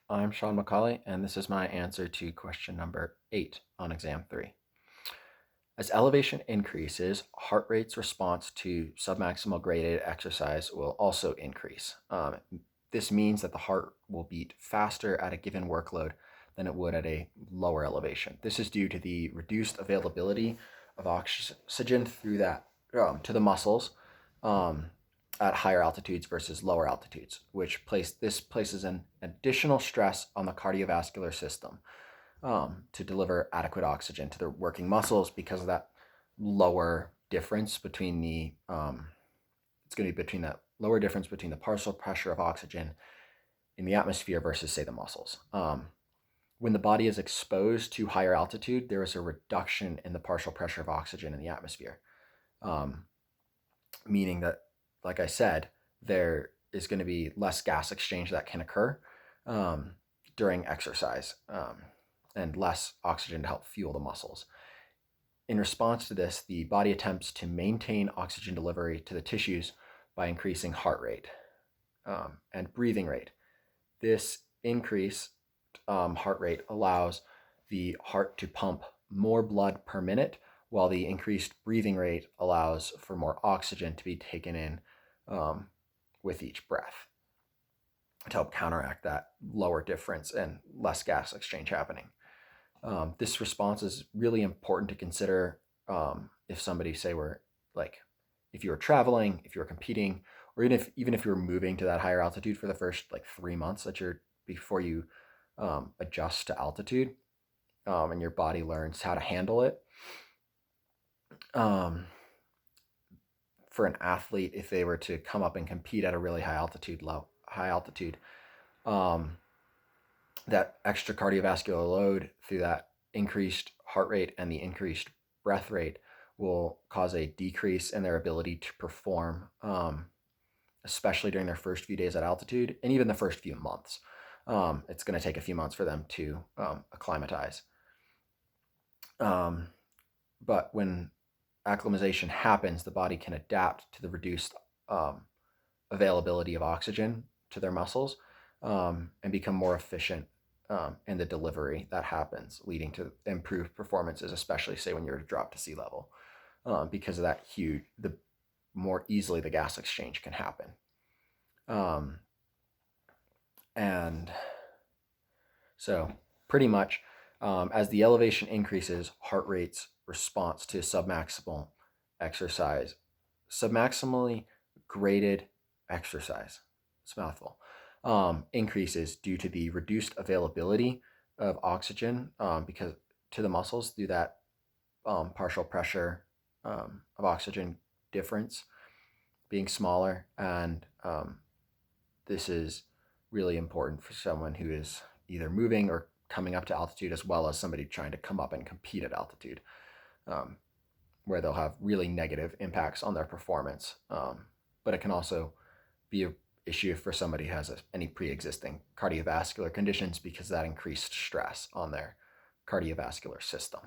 I'm Sean McCauley, and this is my answer to question number 8 on exam 3. As elevation increases, heart rate's response to submaximal graded exercise will also increase. This means that the heart will beat faster at a given workload than it would at a lower elevation. This is due to the reduced availability of oxygen through that to the muscles at higher altitudes versus lower altitudes, which places an additional stress on the cardiovascular system to deliver adequate oxygen to the working muscles because of that lower difference between the it's going to be between that lower difference between the partial pressure of oxygen in the atmosphere versus, say, the muscles. When the body is exposed to higher altitude, there is a reduction in the partial pressure of oxygen in the atmosphere, meaning that, like I said, there is going to be less gas exchange that can occur during exercise and less oxygen to help fuel the muscles. In response to this, the body attempts to maintain oxygen delivery to the tissues by increasing heart rate and breathing rate. This increased heart rate allows the heart to pump more blood per minute, while the increased breathing rate allows for more oxygen to be taken in with each breath to help counteract that lower difference and less gas exchange happening. This response is really important to consider if somebody, say, if you were traveling, if you were competing, or even if you were moving to that higher altitude for the first 3 months before you adjust to altitude, and your body learns how to handle it. For an athlete, if they were to come up and compete at a really high altitude, that extra cardiovascular load through that increased heart rate and the increased breath rate will cause a decrease in their ability to perform, especially during their first few days at altitude and even the first few months. It's going to take a few months for them to acclimatize. But when acclimatization happens, the body can adapt to the reduced availability of oxygen to their muscles and become more efficient in the delivery that happens, leading to improved performances, especially, say, when you're dropped to sea level, because of that the more easily the gas exchange can happen. And so pretty much as the elevation increases, heart rate's response to submaximal exercise, submaximally graded exercise, it's a mouthful, increases due to the reduced availability of oxygen because to the muscles through that partial pressure of oxygen difference being smaller. And this is really important for someone who is either moving or coming up to altitude, as well as somebody trying to come up and compete at altitude, where they'll have really negative impacts on their performance. But it can also be an issue for somebody who has any pre-existing cardiovascular conditions, because that increased stress on their cardiovascular system.